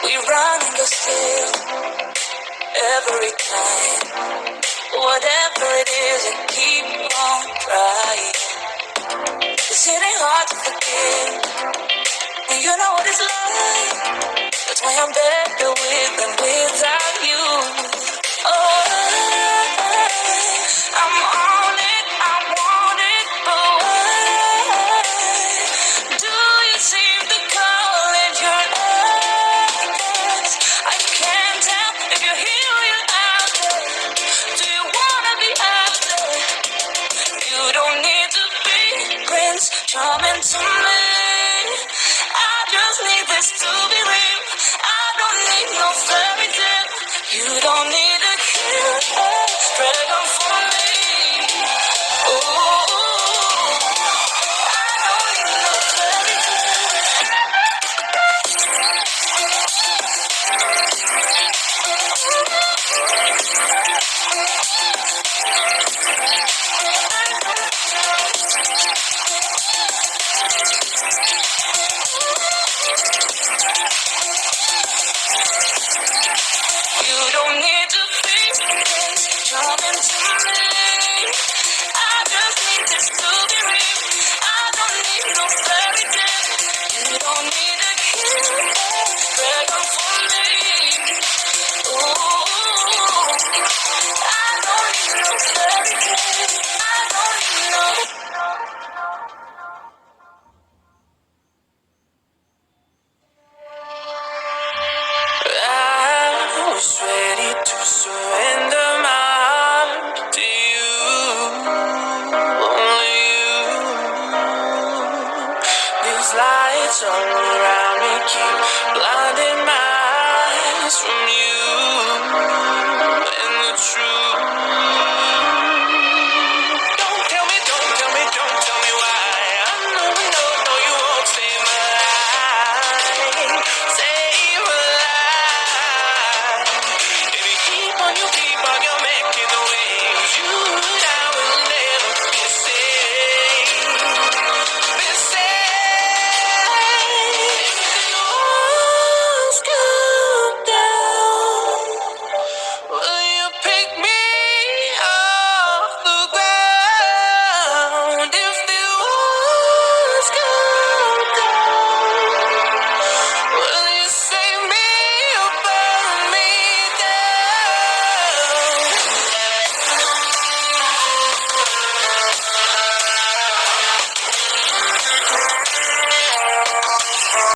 We run and go still every time. Whatever it is, and keep on trying. 'Cause it ain't hard to forgive. And you know what it's like. That's why I'm better with and without you. Oh, I'm on it, I want it, but why do you seem to call it your ex? I can't tell if you're here or you're out there. Do you wanna be out there? You don't need to be Prince Charming to me. I just need this to be real. I don't need no fairy tale. You don't need a killer dragon for me. Ooh, I don't need no fairy tale. You don't need to be Prince Charming to me. I just need this to be real. I don't need no fairy tale. You don't need a killer dragon for me. Ooh, I don't need no fairy tale. I don't need no. I was ready to surrender my heart to you, only you. These lights all around me keep blinding my eyes from you.